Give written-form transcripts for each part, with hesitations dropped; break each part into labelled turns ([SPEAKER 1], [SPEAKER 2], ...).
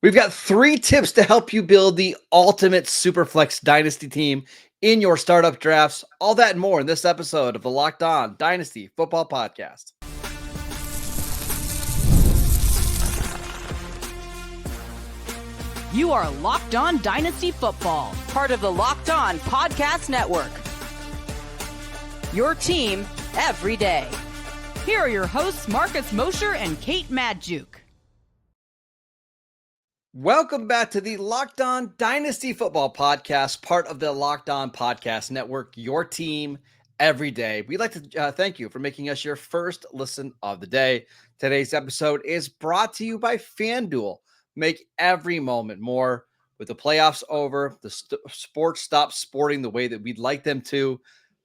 [SPEAKER 1] We've got 3 tips to help you build the ultimate Superflex Dynasty team in your startup drafts. All that and more in this episode of the Locked On Dynasty Football Podcast.
[SPEAKER 2] You are Locked On Dynasty Football, part of the Locked On Podcast Network. Your team every day. Here are your hosts, Marcus Mosher and Kate Madjuk.
[SPEAKER 1] Welcome back to the Locked On Dynasty Football Podcast, part of the Locked On Podcast Network, your team every day. We'd like to thank you for making us your first listen of the day. Today's episode is brought to you by FanDuel. Make every moment more. With the playoffs over, the sports stop sporting the way that we'd like them to.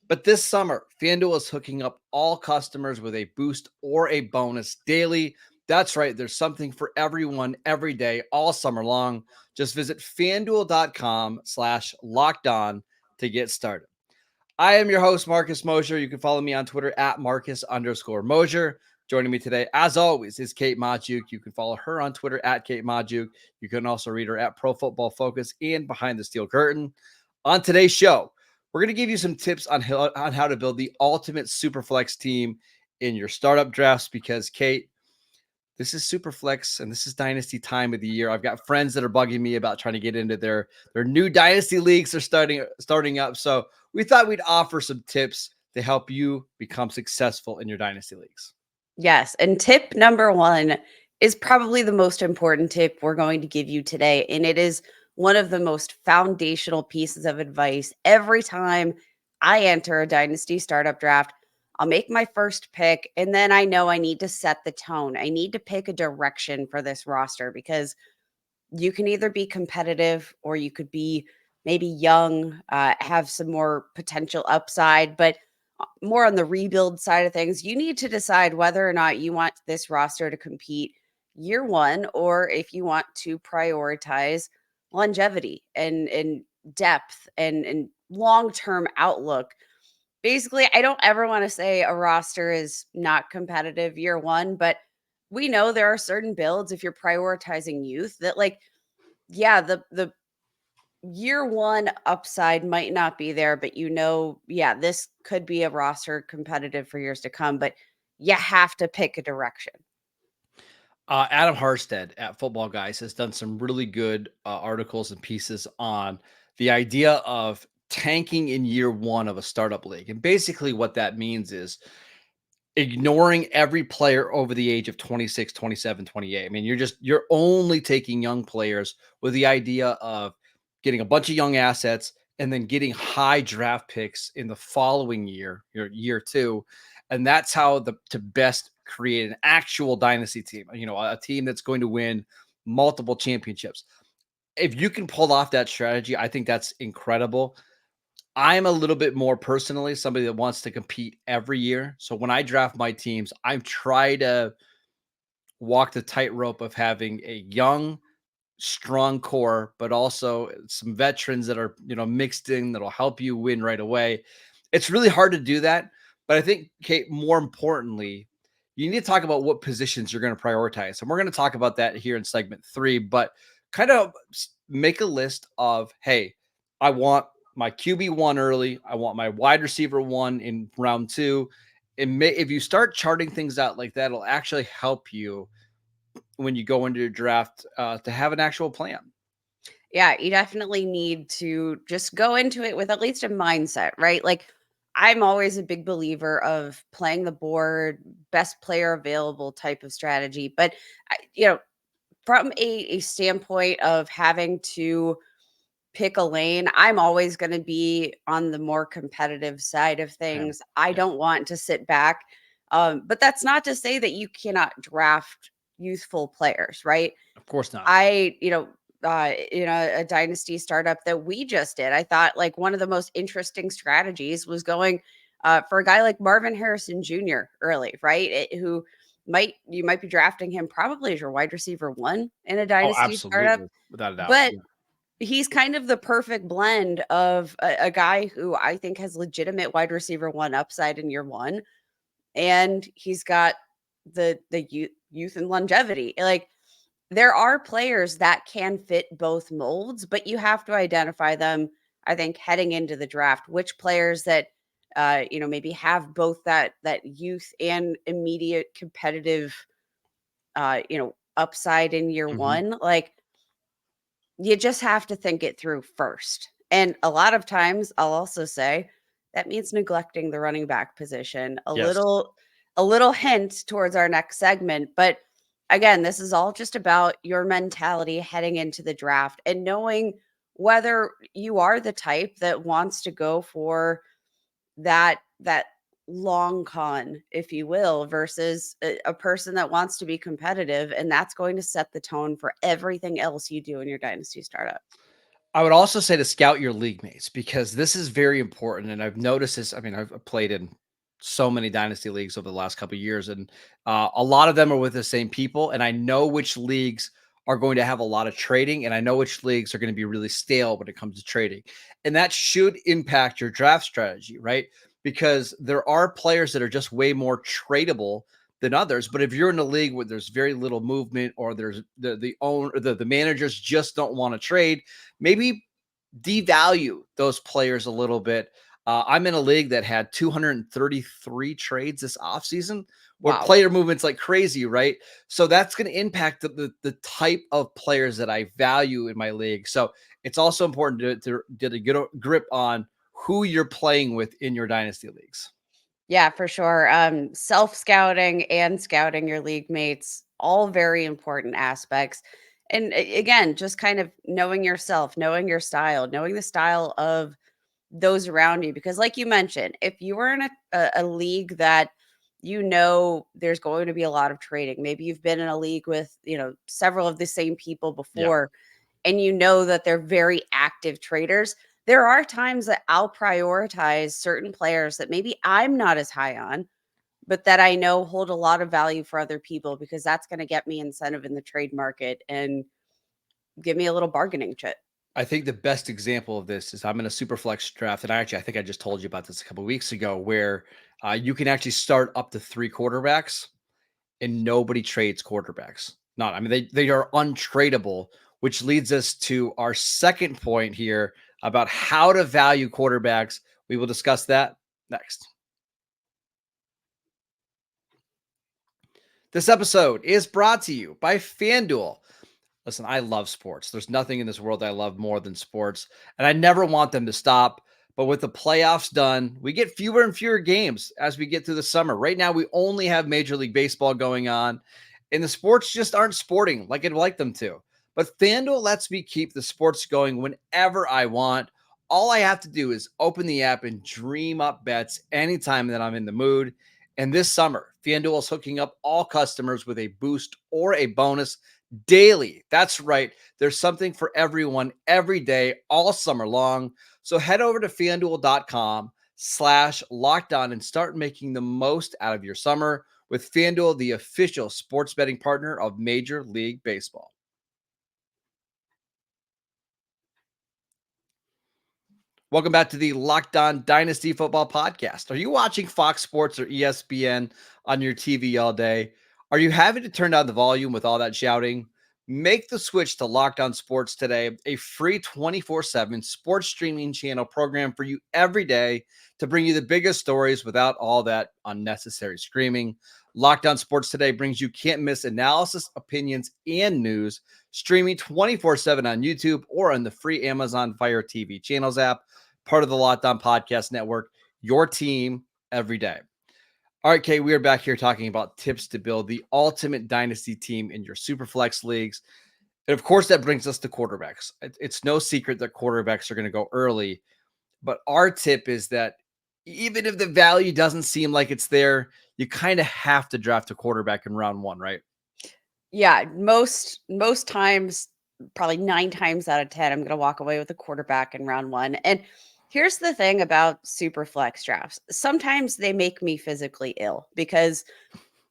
[SPEAKER 1] But this summer, FanDuel is hooking up all customers with a boost or a bonus daily. That's right. There's something for everyone every day, all summer long. Just visit fanduel.com/lockedon to get started. I am your host, Marcus Mosher. You can follow me on Twitter at Marcus_Mosher. Joining me today, as always, is Kate Madjuk. You can follow her on Twitter at Kate Madjuk. You can also read her at Pro Football Focus and Behind the Steel Curtain. On today's show, we're going to give you some tips on how to build the ultimate Superflex team in your startup drafts because, Kate, this is Superflex and this is Dynasty time of the year. I've got friends that are bugging me about trying to get into their new Dynasty leagues are starting up. So we thought we'd offer some tips to help you become successful in your Dynasty leagues.
[SPEAKER 3] Yes. And tip number one is probably the most important tip we're going to give you today. And it is one of the most foundational pieces of advice. Every time I enter a Dynasty startup draft, I'll make my first pick, and then I know I need to set the tone. I need to pick a direction for this roster because you can either be competitive or you could be maybe young, have some more potential upside, but more on the rebuild side of things. You need to decide whether or not you want this roster to compete year one or if you want to prioritize longevity and depth and long-term outlook. Basically, I don't ever want to say a roster is not competitive year one, but we know there are certain builds if you're prioritizing youth that the year one upside might not be there, but this could be a roster competitive for years to come, but you have to pick a direction.
[SPEAKER 1] Adam Harstead at Football Guys has done some really good articles and pieces on the idea of tanking in year one of a startup league. And basically what that means is ignoring every player over the age of 26, 27, 28. I mean, you're only taking young players with the idea of getting a bunch of young assets and then getting high draft picks in the following year, year two. And that's how to best create an actual dynasty team, a team that's going to win multiple championships. If you can pull off that strategy, I think that's incredible. I'm a little bit more personally somebody that wants to compete every year. So when I draft my teams, I try to walk the tightrope of having a young, strong core, but also some veterans that are, mixed in that'll help you win right away. It's really hard to do that. But I think, Kate, more importantly, you need to talk about what positions you're going to prioritize. And we're going to talk about that here in segment 3, but kind of make a list of, hey, I want my QB1 early. I want my wide receiver 1 in round 2. If you start charting things out like that, it'll actually help you when you go into your draft to have an actual plan.
[SPEAKER 3] Yeah, you definitely need to just go into it with at least a mindset, right? Like, I'm always a big believer of playing the board, best player available type of strategy. But, from a standpoint of having to pick a lane, I'm always going to be on the more competitive side of things. I don't want to sit back. But that's not to say that you cannot draft youthful players, right?
[SPEAKER 1] Of course not.
[SPEAKER 3] A dynasty startup that we just did, I thought like one of the most interesting strategies was going for a guy like Marvin Harrison Jr. early, right? You might be drafting him probably as your wide receiver 1 in a dynasty startup,
[SPEAKER 1] without a doubt.
[SPEAKER 3] but he's kind of the perfect blend of a guy who I think has legitimate wide receiver 1 upside in year 1, and he's got the youth and longevity. Like, there are players that can fit both molds, but you have to identify them, I think, heading into the draft, which players that maybe have both that youth and immediate competitive upside in year
[SPEAKER 1] Mhm.
[SPEAKER 3] one. Like, you just have to think it through first. And a lot of times I'll also say that means neglecting the running back position.
[SPEAKER 1] Yes.
[SPEAKER 3] A little hint towards our next segment, but again, this is all just about your mentality heading into the draft and knowing whether you are the type that wants to go for that long con, if you will, versus a person that wants to be competitive, and that's going to set the tone for everything else you do in your dynasty startup.
[SPEAKER 1] I would also say to scout your league mates because this is very important. And I've noticed this. I mean, I've played in so many dynasty leagues over the last couple of years, and a lot of them are with the same people. And I know which leagues are going to have a lot of trading, and I know which leagues are going to be really stale when it comes to trading. And that should impact your draft strategy, right? Because there are players that are just way more tradable than others. But if you're in a league where there's very little movement, or there's the managers just don't want to trade, maybe devalue those players a little bit. I'm in a league that had 233 trades this offseason, where
[SPEAKER 3] Wow.
[SPEAKER 1] player movements like crazy, right? So that's going to impact the type of players that I value in my league. So it's also important to get a grip on who you're playing with in your dynasty leagues.
[SPEAKER 3] Yeah, for sure. Self scouting and scouting your league mates, all very important aspects. And again, just kind of knowing yourself, knowing your style, knowing the style of those around you. Because, like you mentioned, if you were in a league that there's going to be a lot of trading, maybe you've been in a league with, several of the same people
[SPEAKER 1] Yeah.
[SPEAKER 3] before, and you know that they're very active traders, there are times that I'll prioritize certain players that maybe I'm not as high on, but that I know hold a lot of value for other people because that's going to get me incentive in the trade market and give me a little bargaining chip.
[SPEAKER 1] I think the best example of this is I'm in a Superflex draft, and I think I just told you about this a couple of weeks ago, where you can actually start up to 3 quarterbacks, and nobody trades quarterbacks. Not, I mean, they are untradeable, which leads us to our second point here about how to value quarterbacks. We will discuss that next. This episode is brought to you by FanDuel. Listen, I love sports. There's nothing in this world I love more than sports, and I never want them to stop. But with the playoffs done, we get fewer and fewer games as we get through the summer. Right now, we only have Major League Baseball going on, and the sports just aren't sporting like I'd like them to. But FanDuel lets me keep the sports going whenever I want. All I have to do is open the app and dream up bets anytime that I'm in the mood. And this summer, FanDuel is hooking up all customers with a boost or a bonus daily. That's right. There's something for everyone every day, all summer long. So head over to fanduel.com/lockdown and start making the most out of your summer with FanDuel, the official sports betting partner of Major League Baseball. Welcome back to the Locked On Dynasty Football Podcast. Are you watching Fox Sports or ESPN on your TV all day? Are you having to turn down the volume with all that shouting? Make the switch to Locked On Sports today, a free 24/7 sports streaming channel program for you every day to bring you the biggest stories without all that unnecessary screaming. Locked On Sports Today brings you can't miss analysis, opinions, and news, streaming 24/7 on YouTube or on the free Amazon Fire TV channels app, part of the Locked On Podcast Network, your team every day. All right, Kay, we are back here talking about tips to build the ultimate dynasty team in your Superflex leagues. And of course, that brings us to quarterbacks. It's no secret that quarterbacks are going to go early, but our tip is that even if the value doesn't seem like it's there, you kind of have to draft a quarterback in round one, right?
[SPEAKER 3] Yeah, most times, probably 9 times out of 10, I'm gonna walk away with a quarterback in round 1, and here's the thing about super flex drafts. Sometimes they make me physically ill because,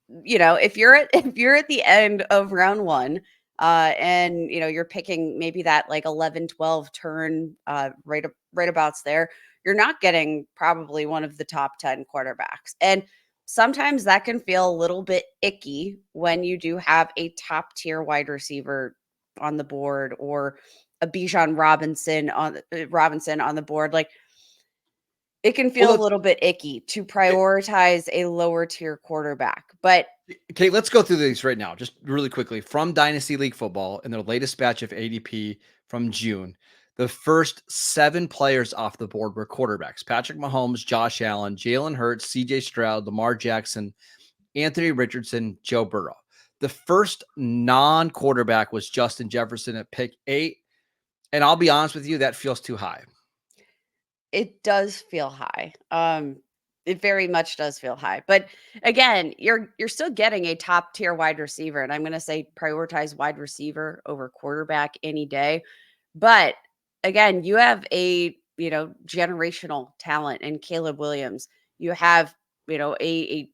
[SPEAKER 3] if you're at if you're at the end of round 1, and, you're picking maybe that, like, 11, 12 turn, right abouts there, you're not getting probably one of the top 10 quarterbacks, and sometimes that can feel a little bit icky when you do have a top tier wide receiver on the board, or a Bijan Robinson on the board. Like, it can
[SPEAKER 1] Well,
[SPEAKER 3] feel a little bit icky to prioritize a lower tier quarterback. But
[SPEAKER 1] okay, let's go through these right now, just really quickly. From Dynasty League Football in their latest batch of ADP from June, the first 7 players off the board were quarterbacks: Patrick Mahomes, Josh Allen, Jalen Hurts, CJ Stroud, Lamar Jackson, Anthony Richardson, Joe Burrow. The first non-quarterback was Justin Jefferson at pick 8. And I'll be honest with you, that feels too high.
[SPEAKER 3] it does feel high. It very much does feel high. But again, you're still getting a top tier wide receiver, and I'm going to say prioritize wide receiver over quarterback any day. But again, you have a, generational talent in Caleb Williams. You have, a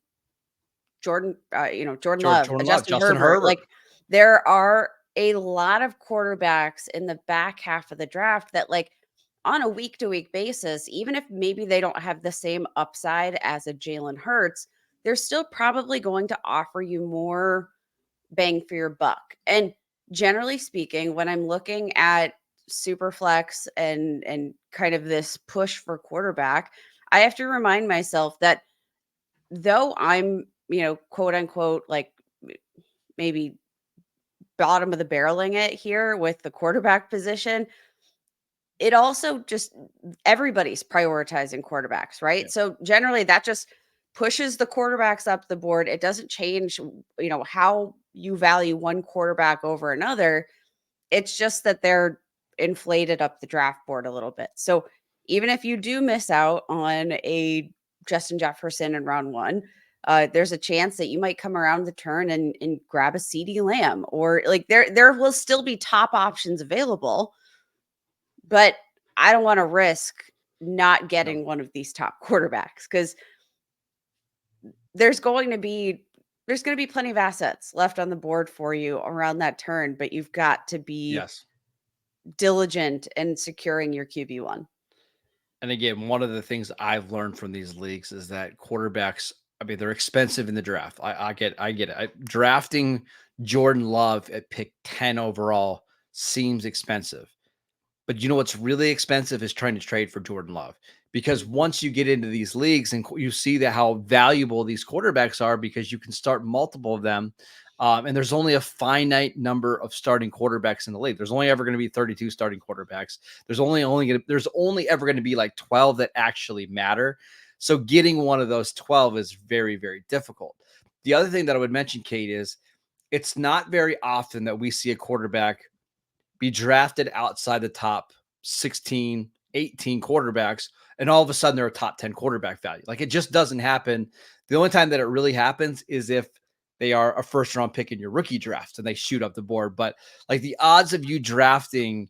[SPEAKER 3] Jordan, Jordan Love, a
[SPEAKER 1] Jordan Love,
[SPEAKER 3] Justin
[SPEAKER 1] Justin
[SPEAKER 3] Herbert.
[SPEAKER 1] Herbert.
[SPEAKER 3] Like, there are a lot of quarterbacks in the back half of the draft that, like, on a week to week basis, even if maybe they don't have the same upside as a Jalen Hurts, they're still probably going to offer you more bang for your buck. And generally speaking, when I'm looking at Superflex and kind of this push for quarterback, I have to remind myself that though I'm, quote unquote, like, maybe bottom of the barreling it here with the quarterback position, it also just, everybody's prioritizing quarterbacks, right?
[SPEAKER 1] Yeah.
[SPEAKER 3] So generally that just pushes the quarterbacks up the board. It doesn't change, how you value one quarterback over another. It's just that they're inflated up the draft board a little bit. So even if you do miss out on a Justin Jefferson in round 1, there's a chance that you might come around the turn and grab a CD Lamb, or like there will still be top options available, but I don't want to risk not
[SPEAKER 1] No.
[SPEAKER 3] getting one of these top quarterbacks, because there's going to be plenty of assets left on the board for you around that turn, but you've got to be
[SPEAKER 1] Yes.
[SPEAKER 3] diligent in securing your QB1.
[SPEAKER 1] And again, one of the things I've learned from these leagues is that quarterbacks, I mean, they're expensive in the draft. I get it. Drafting Jordan Love at pick 10 overall seems expensive. But you know what's really expensive is trying to trade for Jordan Love, because once you get into these leagues and you see that how valuable these quarterbacks are, because you can start multiple of them, and there's only a finite number of starting quarterbacks in the league. There's only ever going to be 32 starting quarterbacks. There's only ever going to be like 12 that actually matter. So getting one of those 12 is very, very difficult. The other thing that I would mention, Kate, is it's not very often that we see a quarterback be drafted outside the top 16, 18 quarterbacks, and all of a sudden they're a top 10 quarterback value. Like, it just doesn't happen. The only time that it really happens is if they are a first round pick in your rookie draft and they shoot up the board. But like, the odds of you drafting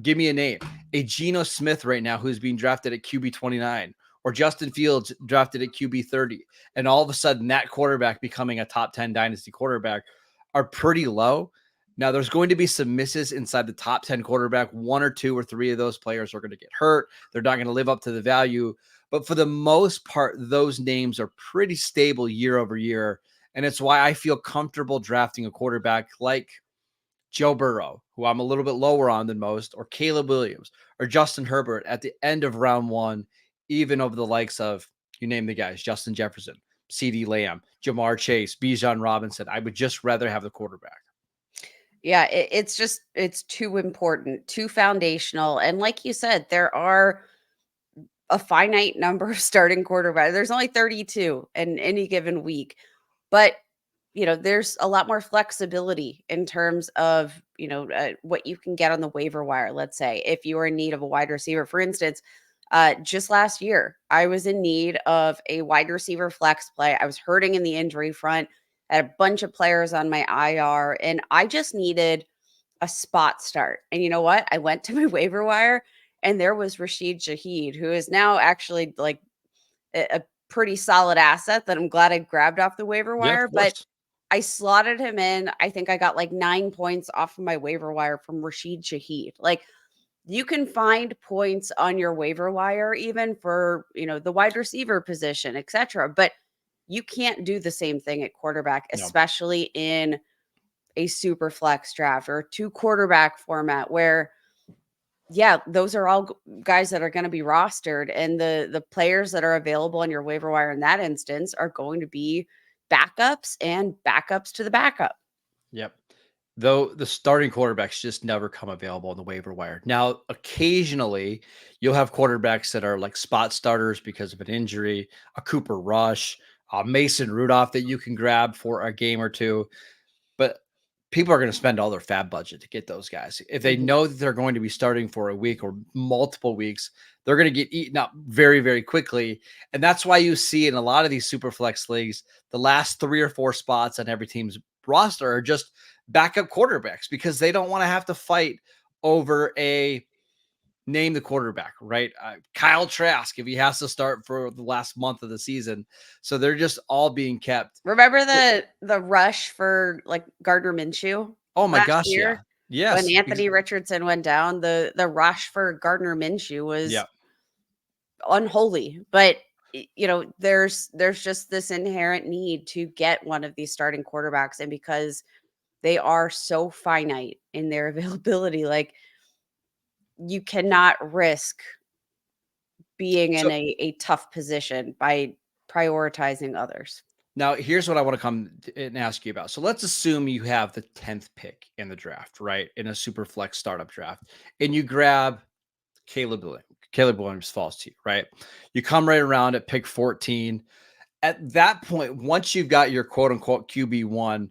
[SPEAKER 1] give me a name, a Geno Smith right now who's being drafted at QB 29, or Justin Fields drafted at QB 30, and all of a sudden that quarterback becoming a top 10 dynasty quarterback, are pretty low. Now, there's going to be some misses inside the top 10 quarterback. 1 or 2 or 3 of those players are going to get hurt. They're not going to live up to the value. But for the most part, those names are pretty stable year over year. And it's why I feel comfortable drafting a quarterback like Joe Burrow, who I'm a little bit lower on than most, or Caleb Williams, or Justin Herbert at the end of round 1, even over the likes of, you name the guys, Justin Jefferson, CD Lamb, Jamar Chase, Bijan Robinson. I would just rather have the quarterback.
[SPEAKER 3] Yeah, it's too important, too foundational. And like you said, there are a finite number of starting quarterbacks. There's only 32 in any given week. But, there's a lot more flexibility in terms of, what you can get on the waiver wire. Let's say if you are in need of a wide receiver, for instance, just last year, I was in need of a wide receiver flex play. I was hurting in the injury front. I had a bunch of players on my IR, and I just needed a spot start. And you know what? I went to my waiver wire, and there was Rashid Shaheed, who is now actually like a pretty solid asset that I'm glad I grabbed off the waiver
[SPEAKER 1] Yeah, of
[SPEAKER 3] wire. But
[SPEAKER 1] course.
[SPEAKER 3] I slotted him in. I think I got like 9 points off of my waiver wire from Rashid Shaheed. Like, You can find points on your waiver wire even for, the wide receiver position, etc. But you can't do the same thing at quarterback,
[SPEAKER 1] No.
[SPEAKER 3] especially in a super flex draft or 2 quarterback format where, yeah, those are all guys that are going to be rostered, and the players that are available on your waiver wire in that instance are going to be backups and backups to the backup.
[SPEAKER 1] Yep. Though the starting quarterbacks just never come available on the waiver wire. Now, occasionally you'll have quarterbacks that are like spot starters because of an injury, a Cooper Rush, a Mason Rudolph that you can grab for a game or two. But people are going to spend all their fab budget to get those guys. If they
[SPEAKER 3] Mhm.
[SPEAKER 1] know that they're going to be starting for a week or multiple weeks, they're going to get eaten up very, very quickly. And that's why you see in a lot of these super flex leagues, the last 3 or 4 spots on every team's roster are just backup quarterbacks because they don't want to have to fight over a name the quarterback, right? Kyle Trask, if he has to start for the last month of the season. So they're just all being kept.
[SPEAKER 3] Remember the rush for like Gardner Minshew
[SPEAKER 1] Oh my
[SPEAKER 3] last
[SPEAKER 1] gosh, yeah.
[SPEAKER 3] year when
[SPEAKER 1] Yes.
[SPEAKER 3] Anthony Richardson went down? The rush for Gardner Minshew was
[SPEAKER 1] Yeah.
[SPEAKER 3] unholy. But there's just this inherent need to get one of these starting quarterbacks, and because they are so finite in their availability, like you cannot risk being in
[SPEAKER 1] So
[SPEAKER 3] a tough position by prioritizing others.
[SPEAKER 1] now here's what I want to come and ask you about. So let's assume you have the 10th pick in the draft, right? In a super flex startup draft, and you grab Caleb Williams. Caleb Williams falls to you, right? You come right around at pick 14. At that point, once you've got your quote unquote QB1,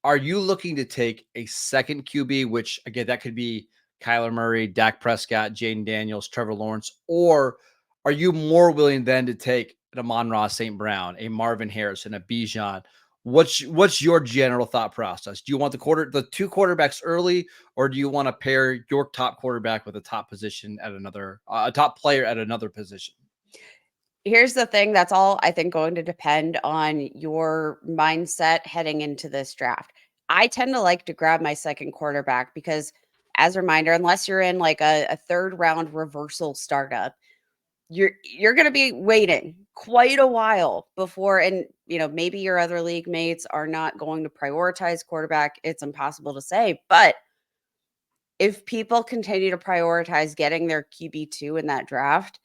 [SPEAKER 1] are you looking to take a second QB, which again, that could be Kyler Murray, Dak Prescott, Jaden Daniels, Trevor Lawrence, or are you more willing then to take an Amon-Ra St. Brown, a Marvin Harrison, a Bijan? What's your general thought process? Do you want the 2 quarterbacks early, or do you want to pair your top quarterback with a top position at another a top player at another position?
[SPEAKER 3] Here's the thing, that's all I think going to depend on your mindset heading into this draft. I tend to like to grab my second quarterback because, as a reminder, unless you're in like a third round reversal startup, you're going to be waiting quite a while before, and maybe your other league mates are not going to prioritize quarterback. It's impossible to say, but if people continue to prioritize getting their QB2 in that draft,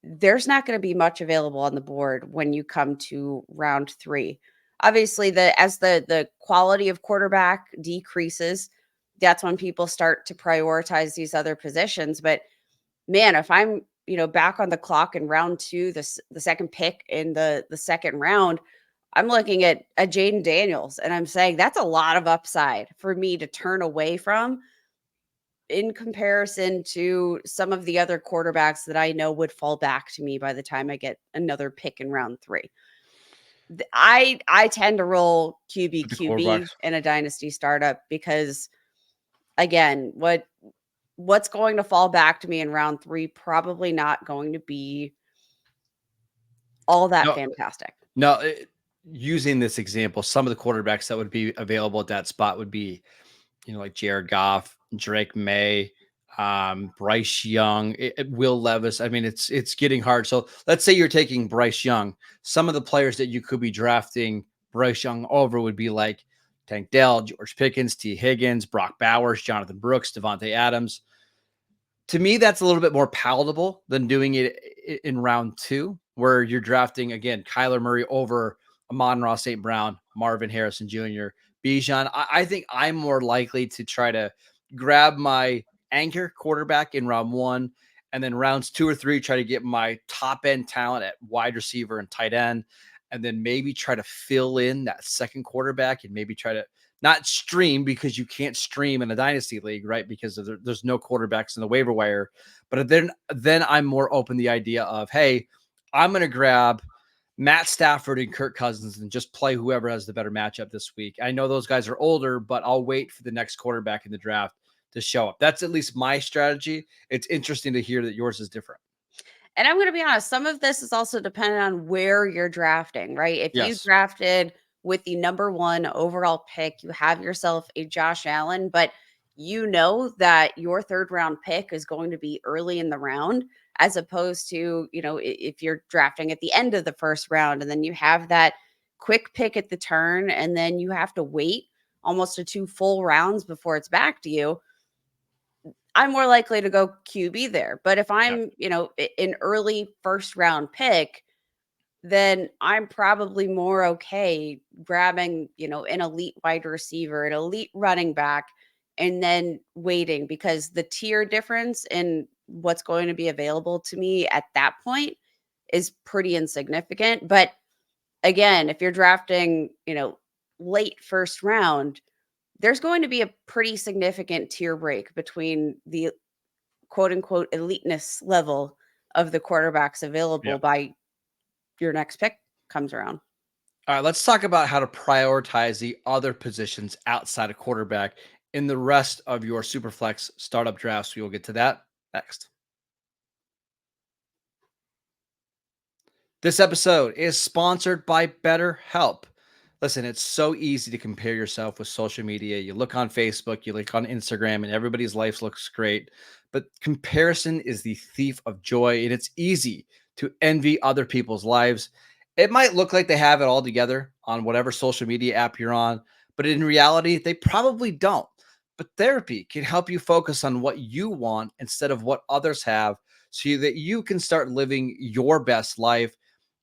[SPEAKER 3] there's not going to be much available on the board when you come to round 3. Obviously, as the quality of quarterback decreases, that's when people start to prioritize these other positions. But man, if I'm back on the clock in round 2, the second pick in the second round, I'm looking at a Jaden Daniels, and I'm saying that's a lot of upside for me to turn away from in comparison to some of the other quarterbacks that I know would fall back to me by the time I get another pick in round 3. I tend to roll QB
[SPEAKER 1] With the
[SPEAKER 3] QB
[SPEAKER 1] quarterbacks?
[SPEAKER 3] in a dynasty startup because, again, what's going to fall back to me in round 3 probably not going to be all that
[SPEAKER 1] No,
[SPEAKER 3] fantastic.
[SPEAKER 1] no. Using this example, some of the quarterbacks that would be available at that spot would be, like Jared Goff, Drake May, Bryce Young, Will Levis. I mean, it's getting hard. So let's say you're taking Bryce Young. Some of the players that you could be drafting Bryce Young over would be like Tank Dell, George Pickens, T. Higgins, Brock Bowers, Jonathan Brooks, Devontae Adams. To me, that's a little bit more palatable than doing it in round 2, where you're drafting again Kyler Murray over Amon-Ra St. Brown, Marvin Harrison Jr., Bijan. I think I'm more likely to try to grab my anchor quarterback in round 1, and then rounds 2 or 3 try to get my top end talent at wide receiver and tight end, and then maybe try to fill in that second quarterback and maybe try to not stream, because you can't stream in a dynasty league, right? Because there's no quarterbacks in the waiver wire. But then I'm more open to the idea of, hey, I'm going to grab Matt Stafford and Kirk Cousins and just play whoever has the better matchup this week. I know those guys are older, but I'll wait for the next quarterback in the draft to show up. That's at least my strategy. It's interesting to hear that yours is different.
[SPEAKER 3] And I'm going to be honest, some of this is also dependent on where you're drafting, right? If you
[SPEAKER 1] Yes.
[SPEAKER 3] drafted with the number 1 overall pick, you have yourself a Josh Allen, but you know that your third round pick is going to be early in the round, as opposed to, if you're drafting at the end of the first round and then you have that quick pick at the turn and then you have to wait almost to 2 full rounds before it's back to you. I'm more likely to go QB there. But if
[SPEAKER 1] Yeah.
[SPEAKER 3] I'm, an early first round pick, then I'm probably more okay grabbing, an elite wide receiver, an elite running back, and then waiting, because the tier difference in what's going to be available to me at that point is pretty insignificant. But again, if you're drafting, late first round, there's going to be a pretty significant tier break between the quote unquote eliteness level of the quarterbacks available
[SPEAKER 1] Yep.
[SPEAKER 3] by your next pick comes around.
[SPEAKER 1] All right, let's talk about how to prioritize the other positions outside of quarterback in the rest of your Superflex startup drafts. We will get to that next. This episode is sponsored by BetterHelp. Listen, it's so easy to compare yourself with social media. You look on Facebook, you look on Instagram, and everybody's life looks great. But comparison is the thief of joy, and it's easy to envy other people's lives. It might look like they have it all together on whatever social media app you're on, but in reality, they probably don't. But therapy can help you focus on what you want instead of what others have, so that you can start living your best life.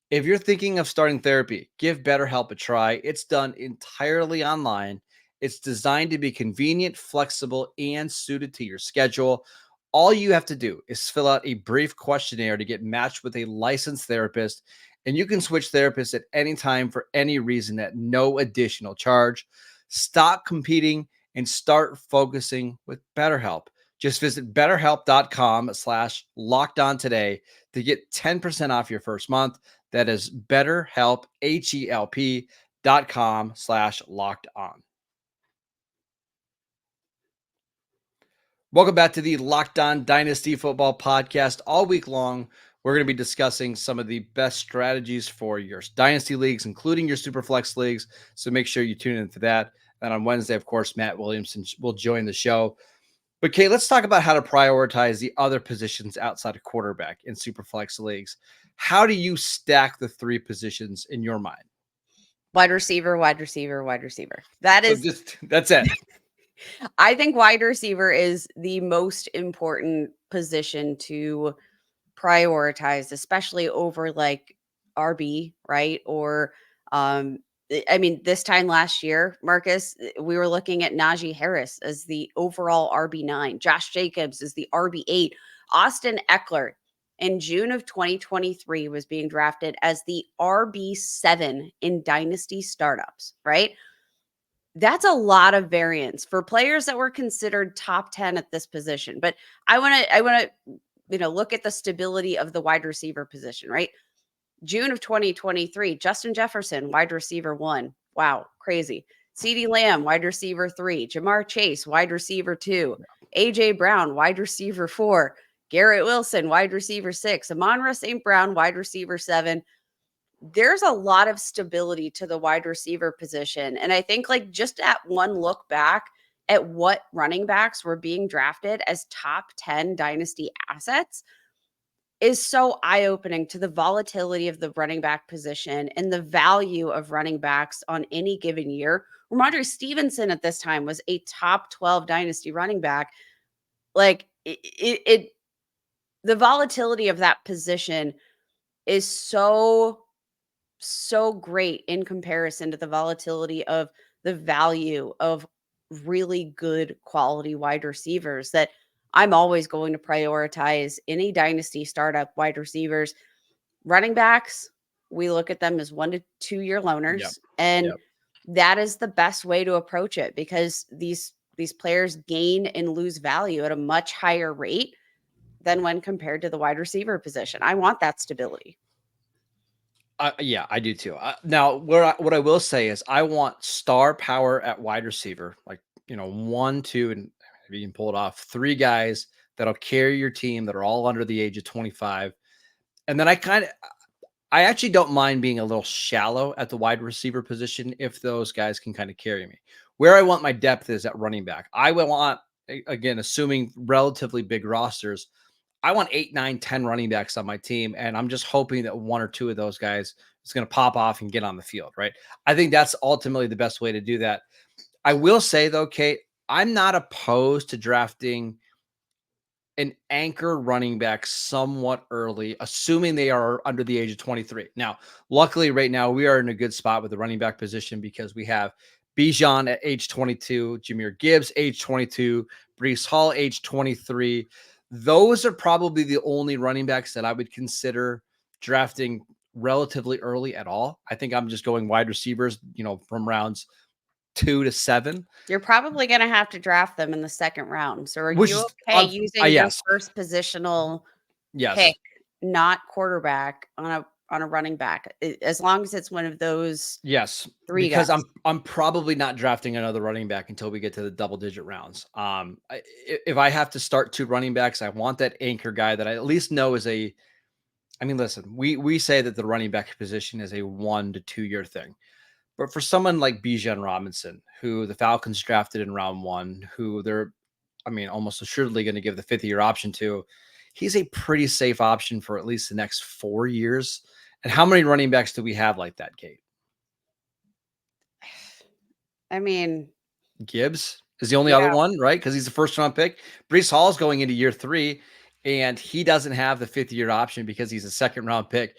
[SPEAKER 1] If you're thinking of starting therapy, give BetterHelp a try. It's done entirely online. It's designed to be convenient, flexible, and suited to your schedule. All you have to do is fill out a brief questionnaire to get matched with a licensed therapist, and you can switch therapists at any time for any reason at no additional charge. Stop competing and start focusing with BetterHelp. Just visit betterhelp.com/lockedon today to get 10% off your first month. That is BetterHelp, HELP.com/locked on. Welcome back to the Locked On Dynasty Football Podcast. All week long, we're going to be discussing some of the best strategies for your Dynasty leagues, including your Superflex leagues. So make sure you tune in for that. And on Wednesday, of course, Matt Williamson will join the show. But Kate, let's talk about how to prioritize the other positions outside of quarterback in Superflex leagues. How do you stack the 3 positions in your mind?
[SPEAKER 3] Wide receiver, wide receiver, wide receiver.
[SPEAKER 1] That's it.
[SPEAKER 3] I think wide receiver is the most important position to prioritize, especially over like RB, right? Or this time last year, Marcus, we were looking at Najee Harris as the overall RB9, Josh Jacobs as the RB8, Austin Eckler in June of 2023 was being drafted as the RB7 in dynasty startups, right? That's a lot of variance for players that were considered top 10 at this position. But I want to look at the stability of the wide receiver position, right? June of 2023, Justin Jefferson, wide receiver 1. Wow, crazy. CeeDee Lamb, wide receiver 3. Jamar Chase, wide receiver 2. AJ Brown, wide receiver 4. Garrett Wilson, wide receiver 6. Amon-Ra St. Brown, wide receiver 7. There's a lot of stability to the wide receiver position. And I think like just at one look back at what running backs were being drafted as top 10 dynasty assets is so eye-opening to the volatility of the running back position and the value of running backs on any given year. Ramondre Stevenson at this time was a top 12 dynasty running back. Like the volatility of that position is so great in comparison to the volatility of the value of really good quality wide receivers that I'm always going to prioritize any dynasty startup wide receivers. Running backs, we look at them as 1 to 2 year loaners. And that is the best way to approach it, because these players gain and lose value at a much higher rate than when compared to the wide receiver position. I want that stability.
[SPEAKER 1] Yeah, I do too. Now, what I will say is I want star power at wide receiver, like, 1, 2, and maybe you can pull it off, 3 guys that'll carry your team that are all under the age of 25. And then I actually don't mind being a little shallow at the wide receiver position if those guys can kind of carry me. Where I want my depth is at running back. I will want again, assuming relatively big rosters, I want 8, 9, 10 running backs on my team. And I'm just hoping that one or two of those guys is going to pop off and get on the field, right? I think that's ultimately the best way to do that. I will say, though, Kate, I'm not opposed to drafting an anchor running back somewhat early, assuming they are under the age of 23. Now, luckily, right now, we are in a good spot with the running back position because we have Bijan at age 22, Jahmyr Gibbs, age 22, Brees Hall, age 23. Those are probably the only running backs that I would consider drafting relatively early at all. I think I'm just going wide receivers, from rounds 2 to 7.
[SPEAKER 3] You're probably going to have to draft them in the second round. So are
[SPEAKER 1] Which
[SPEAKER 3] you
[SPEAKER 1] is
[SPEAKER 3] okay using your
[SPEAKER 1] yes.
[SPEAKER 3] first positional
[SPEAKER 1] Yes.
[SPEAKER 3] pick, not quarterback, on a running back, as long as it's one of those
[SPEAKER 1] Yes,
[SPEAKER 3] 3
[SPEAKER 1] because
[SPEAKER 3] guys?
[SPEAKER 1] I'm probably not drafting another running back until we get to the double digit rounds. If I have to start 2 running backs, I want that anchor guy that I at least know is a. I mean, listen, we say that the running back position is a 1 to 2 year thing, but for someone like Bijan Robinson, who the Falcons drafted in round 1, who they're, I mean, almost assuredly going to give the 5th-year option to, he's a pretty safe option for at least the next 4 years. And how many running backs do we have like that, Kate?
[SPEAKER 3] I mean,
[SPEAKER 1] Gibbs is the only other
[SPEAKER 3] yeah.
[SPEAKER 1] one, right? Because he's the first round pick. Brees Hall is going into year 3, and he doesn't have the 5th-year option because he's a second round pick.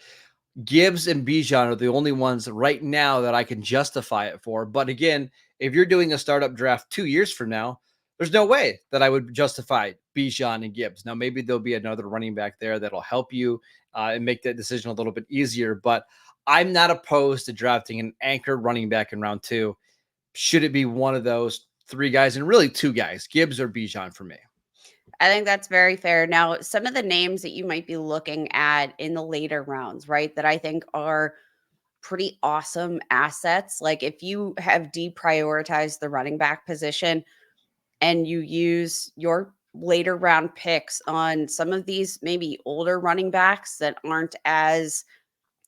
[SPEAKER 1] Gibbs and Bijan are the only ones right now that I can justify it for. But again, if you're doing a startup draft 2 years from now, there's no way that I would justify Bijan and Gibbs. Now, maybe there'll be another running back there that'll help you and make that decision a little bit easier. But I'm not opposed to drafting an anchor running back in round 2. Should it be one of those 3 guys, and really 2 guys, Gibbs or Bijan for me?
[SPEAKER 3] I think that's very fair. Now, some of the names that you might be looking at in the later rounds, right, that I think are pretty awesome assets. Like if you have deprioritized the running back position and you use your later round picks on some of these maybe older running backs that aren't as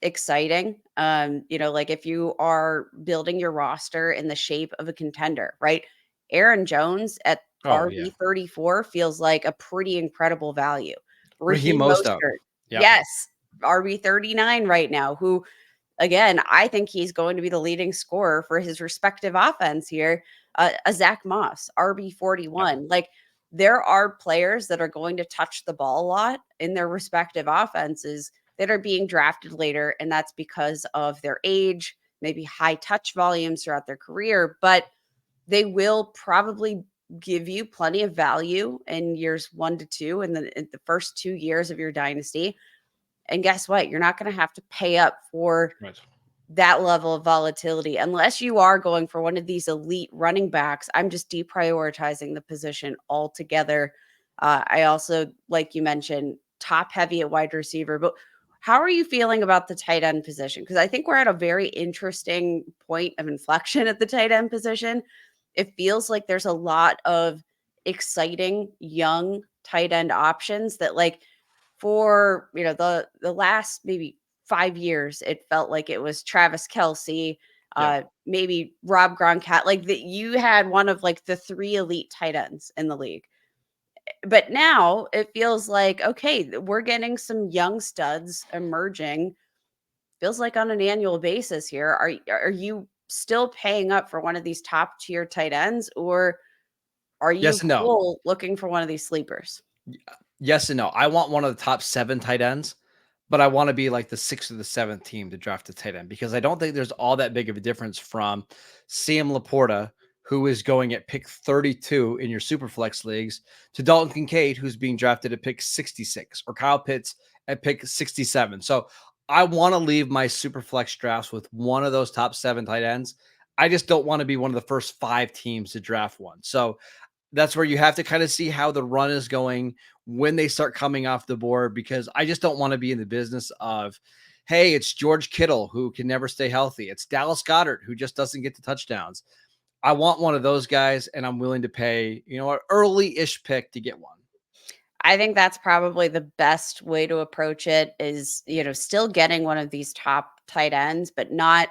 [SPEAKER 3] exciting. Like if you are building your roster in the shape of a contender, right? Aaron Jones at
[SPEAKER 1] Oh, yeah.
[SPEAKER 3] RB34 feels like a pretty incredible value.
[SPEAKER 1] Raheem
[SPEAKER 3] Raheem
[SPEAKER 1] Mostert.
[SPEAKER 3] Mostert,
[SPEAKER 1] Yeah.
[SPEAKER 3] yes, RB39 right now, who again, I think he's going to be the leading scorer for his respective offense here. A Zach Moss,
[SPEAKER 1] Yeah.
[SPEAKER 3] RB41. Like there are players that are going to touch the ball a lot in their respective offenses that are being drafted later. And that's because of their age, maybe high touch volumes throughout their career, but they will probably give you plenty of value in years 1 to 2 in the first 2 years of your dynasty. And guess what? You're not going to have to pay up for
[SPEAKER 1] Right.
[SPEAKER 3] that level of volatility unless you are going for one of these elite running backs. I'm just deprioritizing the position altogether. I also, like you mentioned, top heavy at wide receiver. But how are you feeling about the tight end position? Because I think we're at a very interesting point of inflection at the tight end position. It feels like there's a lot of exciting young tight end options that, like, for the last maybe 5 years, it felt like it was Travis Kelsey,
[SPEAKER 1] Yeah.
[SPEAKER 3] maybe Rob Gronkowski. Like that, you had one of like the 3 elite tight ends in the league. But now it feels like, okay, we're getting some young studs emerging. Feels like on an annual basis here. Are you still paying up for one of these top tier tight ends, or are you
[SPEAKER 1] Yes and no.
[SPEAKER 3] cool looking for one of these sleepers?
[SPEAKER 1] Yes and no. I want one of the top 7 tight ends, but I want to be like the 6th or the 7th team to draft a tight end because I don't think there's all that big of a difference from Sam Laporta, who is going at pick 32 in your Superflex leagues, to Dalton Kincaid, who's being drafted at pick 66, or Kyle Pitts at pick 67. So I want to leave my Superflex drafts with one of those top 7 tight ends. I just don't want to be one of the first 5 teams to draft one. So that's where you have to kind of see how the run is going when they start coming off the board, because I just don't want to be in the business of, hey, it's George Kittle who can never stay healthy. It's Dallas Goedert who just doesn't get the touchdowns. I want one of those guys, and I'm willing to pay, an early-ish pick to get one.
[SPEAKER 3] I think that's probably the best way to approach it is, still getting one of these top tight ends, but not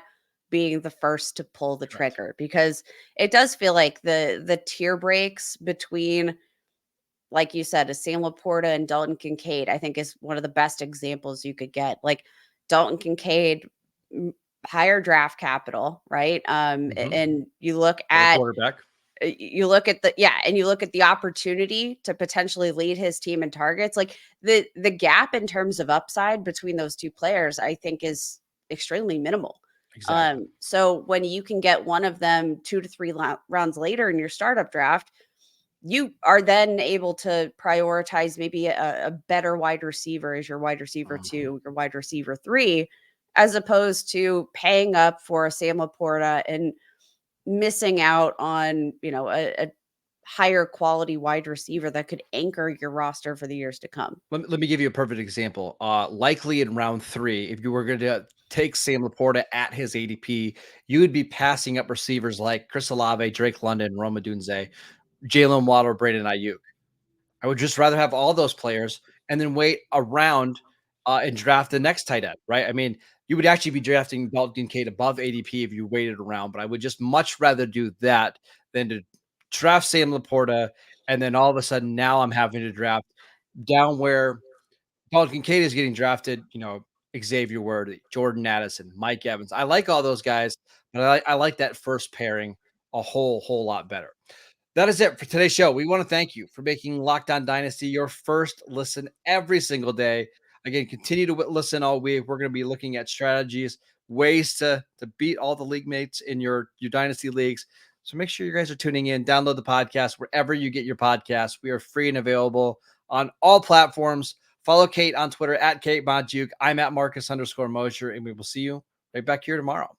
[SPEAKER 3] being the first to pull the
[SPEAKER 1] Correct.
[SPEAKER 3] trigger, because it does feel like the tier breaks between, like you said, a Sam Laporta and Dalton Kincaid, I think is one of the best examples you could get. Like Dalton Kincaid, higher draft capital, right? And you look
[SPEAKER 1] Better
[SPEAKER 3] at
[SPEAKER 1] quarterback.
[SPEAKER 3] and you look at the opportunity to potentially lead his team in targets. Like the gap in terms of upside between those two players, I think is extremely minimal.
[SPEAKER 1] Exactly.
[SPEAKER 3] So when you can get one of them 2 to 3 rounds later in your startup draft, you are then able to prioritize maybe a better wide receiver as your wide receiver
[SPEAKER 1] Mhm.
[SPEAKER 3] 2, your wide receiver 3, as opposed to paying up for a Sam Laporta and missing out on, a higher quality wide receiver that could anchor your roster for the years to come.
[SPEAKER 1] Let me give you a perfect example. Likely in round 3, if you were going to take Sam Laporta at his ADP, you would be passing up receivers like Chris Olave, Drake London, Rome Odunze, Jalen Waddle, Brandon Ayuk. I would just rather have all those players and then wait around and draft the next tight end, right? I mean, you would actually be drafting Dalton Kincaid above ADP if you waited around, but I would just much rather do that than to draft Sam Laporta and then all of a sudden now I'm having to draft down where Dalton Kincaid is getting drafted, Xavier Worthy, Jordan Addison, Mike Evans. I like all those guys, but I like that first pairing a whole lot better. That is it for today's show. We want to thank you for making Locked On Dynasty your first listen every single day. Again, continue to listen all week. We're going to be looking at strategies, ways to beat all the league mates in your dynasty leagues. So make sure you guys are tuning in. Download the podcast wherever you get your podcasts. We are free and available on all platforms. Follow Kate on Twitter at Kate Modjuk. I'm at Marcus_Mosher, and we will see you right back here tomorrow.